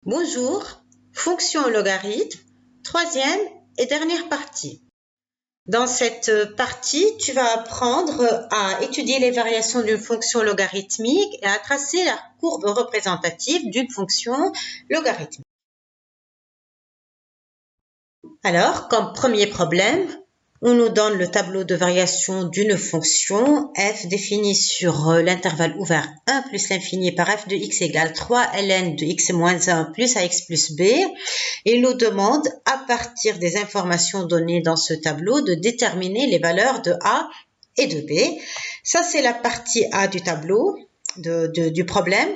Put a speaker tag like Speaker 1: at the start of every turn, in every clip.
Speaker 1: Bonjour, fonction logarithme, troisième et dernière partie. Dans cette partie, tu vas apprendre à étudier les variations d'une fonction logarithmique et à tracer la courbe représentative d'une fonction logarithmique. Alors, comme premier problème, on nous donne le tableau de variation d'une fonction f définie sur l'intervalle ouvert 1 plus l'infini par f de x égale 3 ln de x moins 1 plus ax plus b. Il nous demande, à partir des informations données dans ce tableau, de déterminer les valeurs de a et de b. Ça, c'est la partie A du tableau, du problème.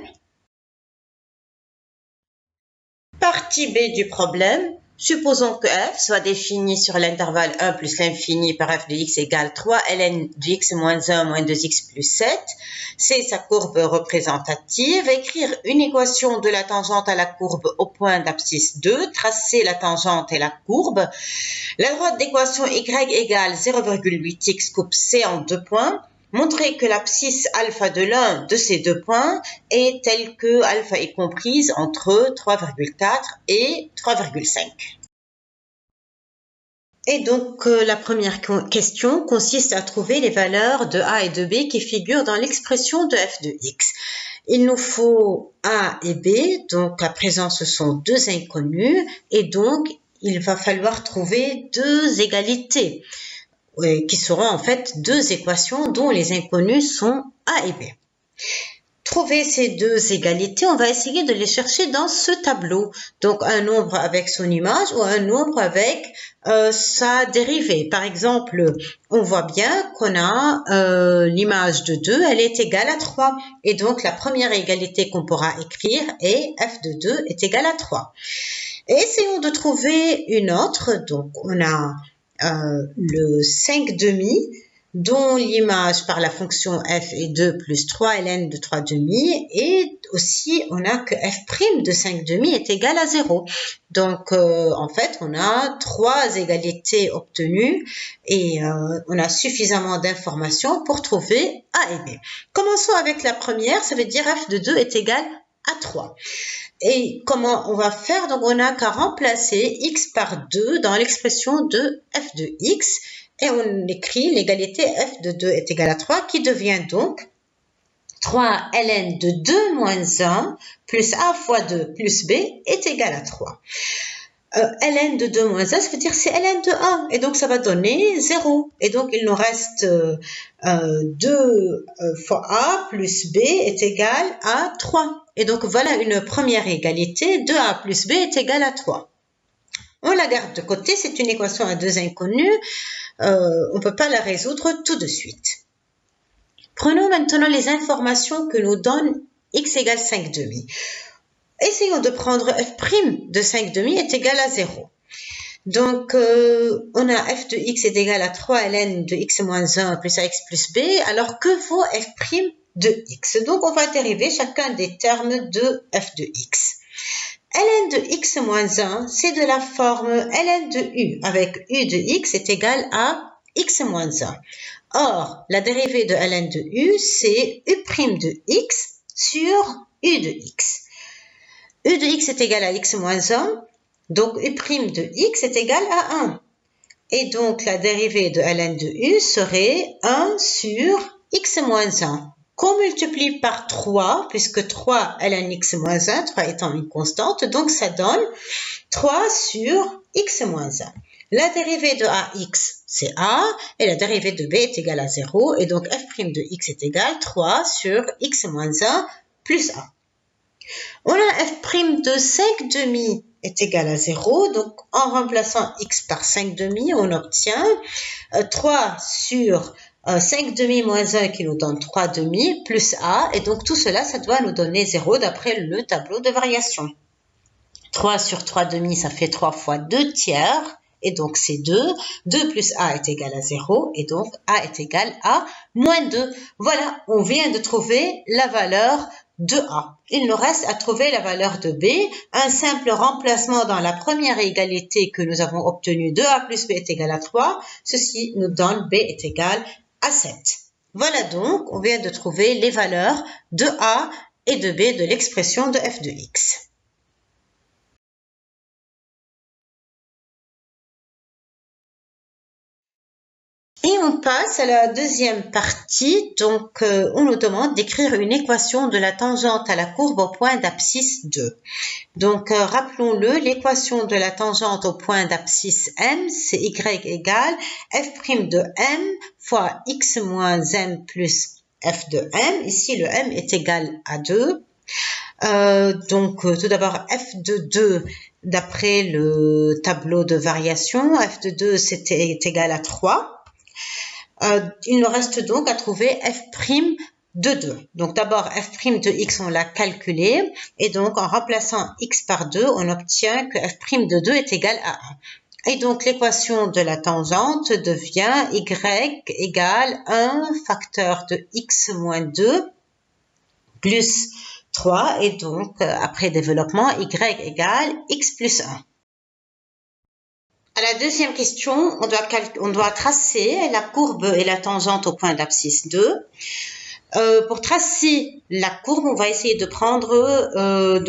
Speaker 1: Partie B du problème. Supposons que f soit défini sur l'intervalle 1 plus l'infini par f de x égale 3 ln de x moins 1 moins 2x plus 7. C'est sa courbe représentative. Écrire une équation de la tangente à la courbe au point d'abscisse 2. Tracer la tangente et la courbe. La droite d'équation y égale 0,8x coupe c en 2 points. Montrer que l'abscisse alpha de l'un de ces deux points est telle que alpha est comprise entre 3,4 et 3,5. Et donc, la première question consiste à trouver les valeurs de a et de b qui figurent dans l'expression de f de x. Il nous faut a et b, donc à présent ce sont deux inconnus, et donc il va falloir trouver deux égalités, qui seront en fait deux équations dont les inconnus sont a et b. Trouver ces deux égalités, on va essayer de les chercher dans ce tableau. Donc un nombre avec son image ou un nombre avec sa dérivée. Par exemple, on voit bien qu'on a l'image de 2, elle est égale à 3. Et donc la première égalité qu'on pourra écrire est f de 2 est égal à 3. Et essayons de trouver une autre. Donc on a le 5 demi, dont l'image par la fonction f est 2 plus 3 ln de 3 demi, et aussi on a que f' de 5 demi est égal à 0. Donc en fait on a trois égalités obtenues et on a suffisamment d'informations pour trouver a et b. Commençons avec la première, ça veut dire f de 2 est égal à 3. Et comment on va faire? Donc, on n'a qu'à remplacer x par 2 dans l'expression de f de x. Et on écrit l'égalité f de 2 est égal à 3 qui devient donc 3 ln de 2 moins 1 plus a fois 2 plus b est égal à 3. Ln de 2 moins 1, ça veut dire c'est ln de 1. Et donc, ça va donner 0. Et donc, il nous reste 2 fois a plus b est égal à 3. Et donc, voilà une première égalité. 2a plus b est égal à 3. On la garde de côté. C'est une équation à deux inconnus. On ne peut pas la résoudre tout de suite. Prenons maintenant les informations que nous donne x égale 5 demi. Essayons de prendre f' de 5 demi est égal à 0. Donc, on a f de x est égal à 3 ln de x moins 1 plus ax plus b. Alors, que vaut f' de x? Donc, on va dériver chacun des termes de f de x. Ln de x moins 1, c'est de la forme ln de u, avec u de x est égal à x moins 1. Or, la dérivée de ln de u, c'est u' de x sur u de x. U de x est égal à x moins 1, donc u' de x est égal à 1. Et donc, la dérivée de ln de u serait 1 sur x moins 1. Qu'on multiplie par 3, puisque 3 ln x moins 1, 3 étant une constante, donc ça donne 3 sur x moins 1. La dérivée de ax, c'est a, et la dérivée de b est égale à 0, et donc f' de x est égal à 3 sur x moins 1 plus a. On a f' de 5 demi est égal à 0, donc en remplaçant x par 5 demi, on obtient 3 sur 5 demi moins 1 qui nous donne 3 demi plus a, et donc tout cela, ça doit nous donner 0 d'après le tableau de variation. 3 sur 3 demi, ça fait 3 fois 2 tiers, et donc c'est 2. 2 plus a est égal à 0, et donc a est égal à moins 2. Voilà, on vient de trouver la valeur de a. Il nous reste à trouver la valeur de b. Un simple remplacement dans la première égalité que nous avons obtenue, 2a plus b est égal à 3. Ceci nous donne b est égal à 7. Voilà donc, on vient de trouver les valeurs de a et de b de l'expression de f de x. passe à la deuxième partie. Donc, on nous demande d'écrire une équation de la tangente à la courbe au point d'abscisse 2. Donc, rappelons-le, l'équation de la tangente au point d'abscisse M, c'est y égale f' de M fois x moins M plus f de M. Ici, le M est égal à 2. Donc, tout d'abord, f de 2, d'après le tableau de variation, f de 2 est égal à 3. Il nous reste donc à trouver f' de 2. Donc, d'abord, f' de x, on l'a calculé. Et donc, en remplaçant x par 2, on obtient que f' de 2 est égal à 1. Et donc, l'équation de la tangente devient y égale 1 facteur de x moins 2 plus 3. Et donc, après développement, y égale x plus 1. À la deuxième question, on doit tracer la courbe et la tangente au point d'abscisse 2. Pour tracer la courbe, on va essayer de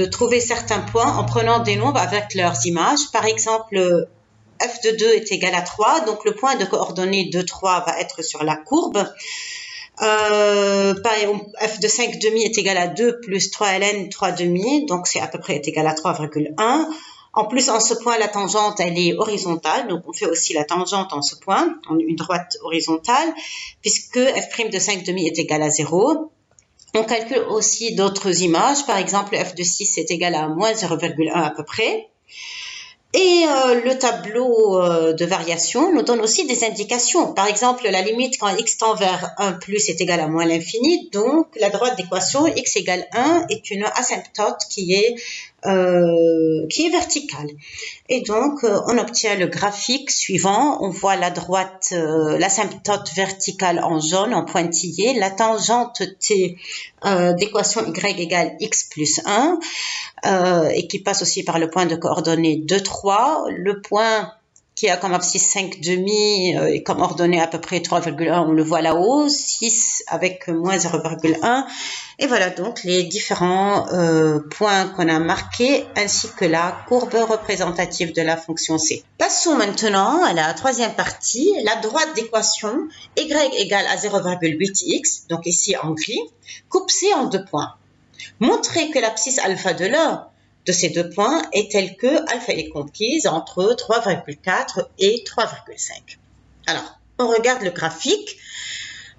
Speaker 1: trouver certains points en prenant des nombres avec leurs images. Par exemple, f de 2 est égal à 3, donc le point de coordonnées 2, 3 va être sur la courbe. Par exemple, f de 5 demi est égal à 2 plus 3 ln 3 demi, donc c'est à peu près égal à 3,1. En plus, en ce point, la tangente, elle est horizontale, donc on fait aussi la tangente en ce point, en une droite horizontale, puisque f' de 5 demi est égal à 0. On calcule aussi d'autres images, par exemple, f de 6 est égal à moins 0,1 à peu près. Et le tableau de variation nous donne aussi des indications. Par exemple, la limite quand x tend vers 1 plus est égal à moins l'infini. Donc, la droite d'équation x égale 1 est une asymptote qui est verticale. Et donc, on obtient le graphique suivant. On voit la droite, l'asymptote verticale en jaune, en pointillé. La tangente t d'équation y égale x plus 1. Et qui passe aussi par le point de coordonnées 2, 3. Le point qui a comme abscisse 5 demi et comme ordonnée à peu près 3,1, on le voit là-haut, 6 avec moins 0,1. Et voilà donc les différents points qu'on a marqués ainsi que la courbe représentative de la fonction c. Passons maintenant à la troisième partie, la droite d'équation y égale à 0,8x, donc ici en gris, coupe c en deux points. Montrer que l'abscisse alpha de l'un de ces deux points est telle que alpha est comprise entre 3,4 et 3,5. Alors, on regarde le graphique.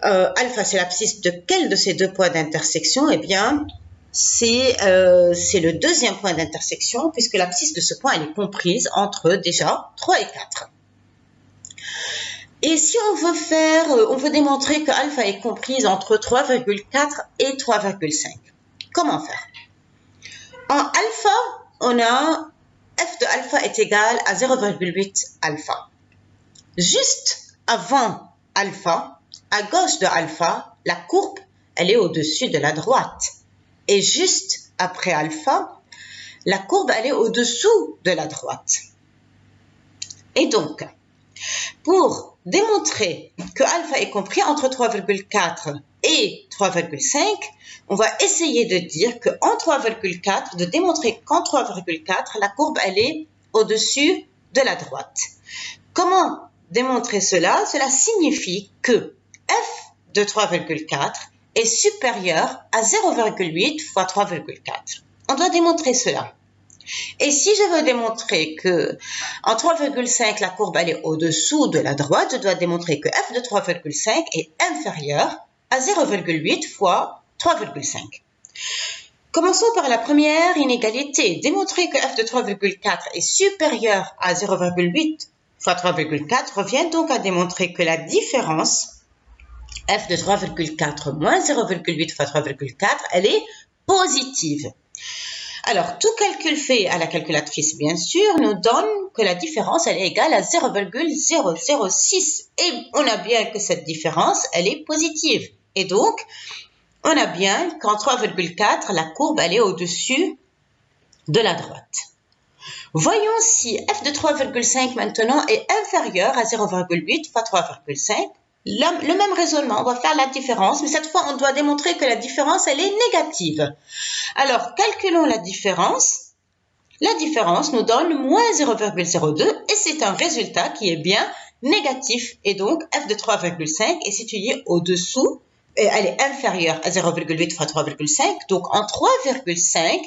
Speaker 1: Alpha, c'est l'abscisse de quel de ces deux points d'intersection? Eh bien, c'est le deuxième point d'intersection puisque l'abscisse de ce point elle est comprise entre déjà 3 et 4. Et si on veut démontrer que alpha est comprise entre 3,4 et 3,5, comment faire? En alpha, on a f de alpha est égal à 0,8 alpha. Juste avant alpha, à gauche de alpha, la courbe, elle est au-dessus de la droite. Et juste après alpha, la courbe, elle est au-dessous de la droite. Et donc, pour démontrer que alpha est compris entre 3,4 et 3,5, on va essayer de dire qu'en 3,4, de démontrer qu'en 3,4, la courbe, elle est au-dessus de la droite. Comment démontrer cela? Cela signifie que f de 3,4 est supérieur à 0,8 fois 3,4. On doit démontrer cela. Et si je veux démontrer que en 3,5, la courbe elle est au-dessous de la droite, je dois démontrer que f de 3,5 est inférieur à 0,8 fois 3,5. Commençons par la première inégalité. Démontrer que f de 3,4 est supérieur à 0,8 fois 3,4 revient donc à démontrer que la différence f de 3,4 moins 0,8 fois 3,4, elle est positive. Alors, tout calcul fait à la calculatrice, bien sûr, nous donne que la différence, elle est égale à 0,006. Et on a bien que cette différence, elle est positive. Et donc, on a bien qu'en 3,4, la courbe, elle est au-dessus de la droite. Voyons si f de 3,5 maintenant est inférieur à 0,8 fois 3,5. Le même raisonnement, on va faire la différence, mais cette fois, on doit démontrer que la différence, elle est négative. Alors, calculons la différence. La différence nous donne moins 0,02 et c'est un résultat qui est bien négatif. Et donc, f de 3,5 est situé au-dessous, elle est inférieure à 0,8 fois 3,5. Donc, en 3,5,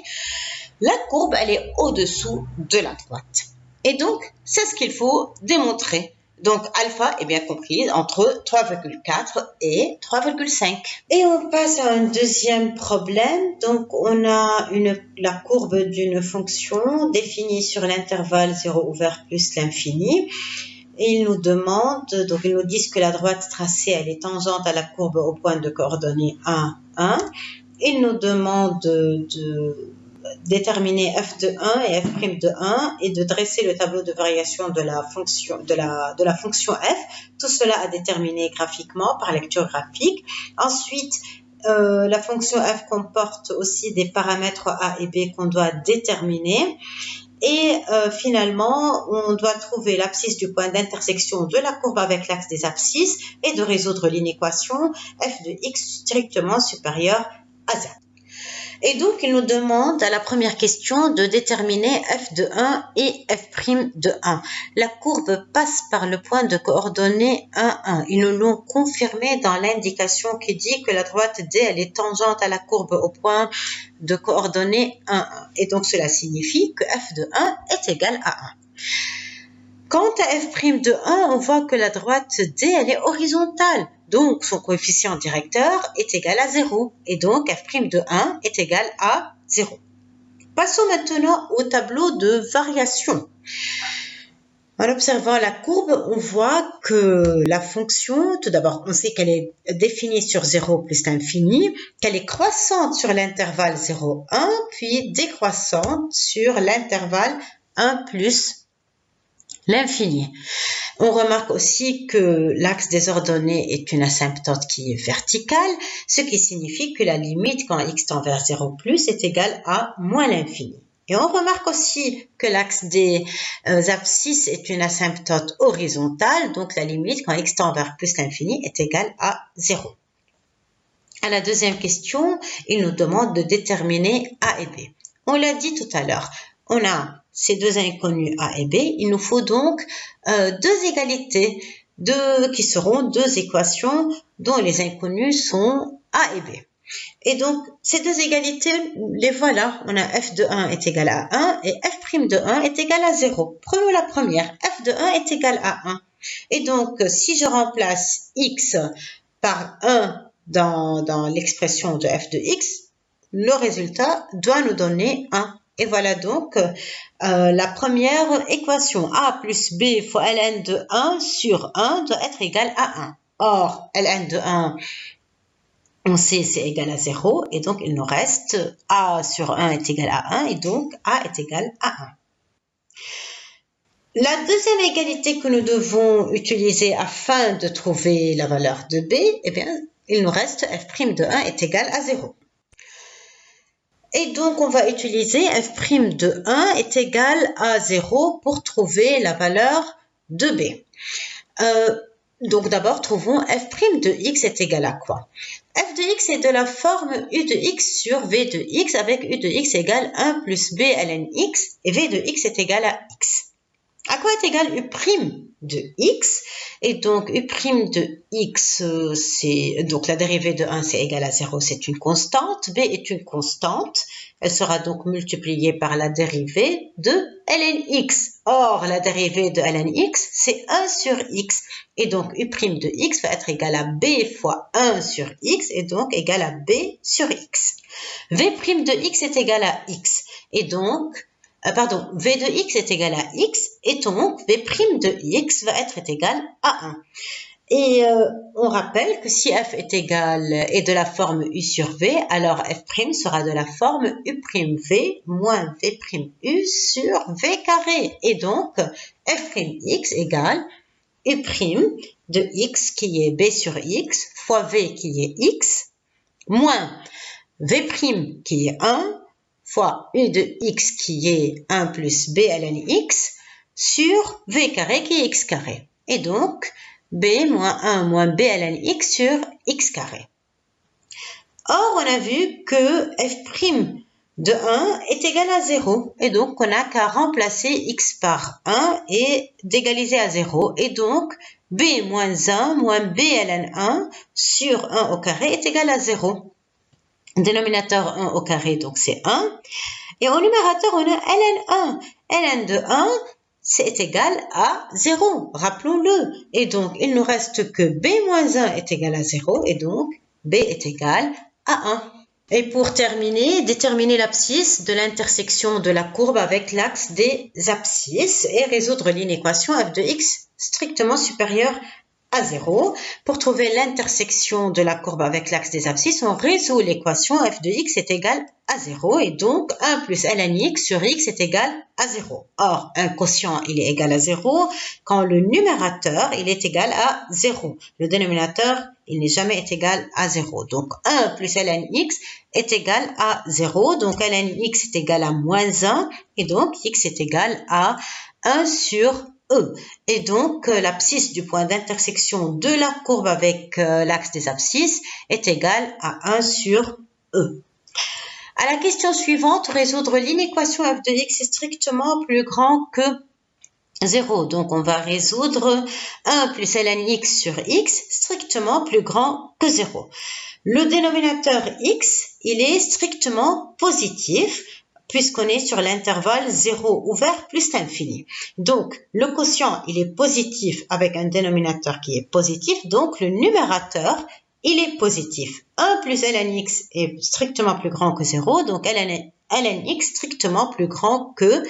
Speaker 1: la courbe, elle est au-dessous de la droite. Et donc, c'est ce qu'il faut démontrer. Donc, alpha est bien comprise entre 3,4 et 3,5. Et on passe à un deuxième problème. Donc, on a la courbe d'une fonction définie sur l'intervalle 0 ouvert plus l'infini. Et ils nous disent que la droite tracée, elle est tangente à la courbe au point de coordonnées 1, 1. Ils nous demandent de déterminer f de 1 et f' de 1 et de dresser le tableau de variation de la fonction f. Tout cela à déterminer graphiquement par lecture graphique. Ensuite, la fonction f comporte aussi des paramètres a et b qu'on doit déterminer. Et finalement, on doit trouver l'abscisse du point d'intersection de la courbe avec l'axe des abscisses et de résoudre l'inéquation f de x strictement supérieure à 0. Et donc, il nous demande à la première question de déterminer f de 1 et f' de 1. La courbe passe par le point de coordonnées 1, 1. Ils nous l'ont confirmé dans l'indication qui dit que la droite D, elle est tangente à la courbe au point de coordonnées 1, 1. Et donc, cela signifie que f de 1 est égal à 1. Quant à f' de 1, on voit que la droite D, elle est horizontale. Donc, son coefficient directeur est égal à 0. Et donc, f' de 1 est égal à 0. Passons maintenant au tableau de variation. En observant la courbe, on voit que la fonction, tout d'abord, on sait qu'elle est définie sur 0 plus l'infini, qu'elle est croissante sur l'intervalle 0, 1, puis décroissante sur l'intervalle 1 plus l'infini. On remarque aussi que l'axe des ordonnées est une asymptote qui est verticale, ce qui signifie que la limite quand x tend vers 0 plus est égale à moins l'infini. Et on remarque aussi que l'axe des abscisses est une asymptote horizontale, donc la limite quand x tend vers plus l'infini est égale à 0. À la deuxième question, il nous demande de déterminer a et b. On l'a dit tout à l'heure, on a ces deux inconnus a et b, il nous faut donc deux égalités qui seront deux équations dont les inconnus sont a et b. Et donc, ces deux égalités, les voilà. On a f de 1 est égal à 1 et f' de 1 est égal à 0. Prenons la première. f de 1 est égal à 1. Et donc, si je remplace x par 1 dans l'expression de f de x, le résultat doit nous donner 1. Et voilà donc la première équation. A plus B fois ln de 1 sur 1 doit être égal à 1. Or, ln de 1, on sait c'est égal à 0. Et donc, il nous reste A sur 1 est égal à 1. Et donc, A est égal à 1. La deuxième égalité que nous devons utiliser afin de trouver la valeur de B, eh bien, il nous reste f' de 1 est égal à 0. Et donc, on va utiliser f' de 1 est égal à 0 pour trouver la valeur de B. Donc, d'abord, trouvons f' de x est égal à quoi? F de x est de la forme u de x sur v de x avec u de x égale 1 plus b ln x et v de x est égal à x. À quoi est égal u' de x? Et donc, u' de x, c'est donc la dérivée de 1, c'est égal à 0, c'est une constante. B est une constante. Elle sera donc multipliée par la dérivée de ln x. Or, la dérivée de ln x, c'est 1 sur x. Et donc, u' de x va être égal à b fois 1 sur x et donc égal à b sur x. V' de x est égal à x. Et donc, v de x est égal à x, et donc v' de x va être égal à 1. Et on rappelle que si f est de la forme u sur v, alors f' sera de la forme u'v moins v'u sur v carré. Et donc, f'x égale u' de x qui est b sur x fois v qui est x moins v' qui est 1 fois u de x qui est 1 plus b ln x sur v carré qui est x carré. Et donc, b moins 1 moins b ln x sur x carré. Or, on a vu que f' de 1 est égal à 0. Et donc, on n'a qu'à remplacer x par 1 et d'égaliser à 0. Et donc, b moins 1 moins b ln 1 sur 1 au carré est égal à 0. Dénominateur 1 au carré, donc c'est 1. Et au numérateur, on a ln 1. ln de 1, c'est égal à 0. Rappelons-le. Et donc, il nous reste que b moins 1 est égal à 0. Et donc, b est égal à 1. Et pour terminer, déterminer l'abscisse de l'intersection de la courbe avec l'axe des abscisses et résoudre l'inéquation f de x strictement supérieure à 0. Pour trouver l'intersection de la courbe avec l'axe des abscisses, on résout l'équation f de x est égal à 0 et donc 1 plus ln x sur x est égal à 0. Or, un quotient, il est égal à 0 quand le numérateur, il est égal à 0. Le dénominateur, il n'est jamais égal à 0. Donc, 1 plus ln x est égal à 0. Donc, ln x est égal à moins 1 et donc x est égal à 1 sur E. Et donc, l'abscisse du point d'intersection de la courbe avec l'axe des abscisses est égale à 1 sur E. À la question suivante, résoudre l'inéquation f de x est strictement plus grand que 0. Donc, on va résoudre 1 plus ln x sur x strictement plus grand que 0. Le dénominateur x, il est strictement positif puisqu'on est sur l'intervalle 0 ouvert plus l'infini. Donc, le quotient, il est positif avec un dénominateur qui est positif. Donc, le numérateur, il est positif. 1 plus ln x est strictement plus grand que 0. Donc, ln x strictement plus grand que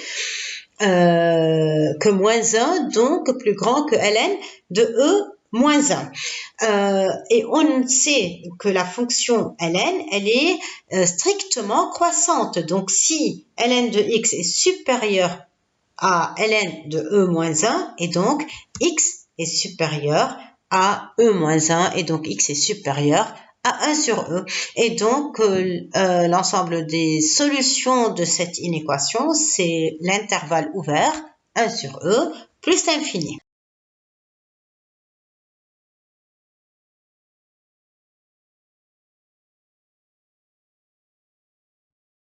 Speaker 1: moins 1. Donc, plus grand que ln de e moins 1. Et on sait que la fonction ln, elle est strictement croissante. Donc, si ln de x est supérieur à ln de e moins 1, et donc x est supérieur à e moins 1, et donc x est supérieur à 1 sur e. Et donc, l'ensemble des solutions de cette inéquation, c'est l'intervalle ouvert 1 sur e plus l'infini.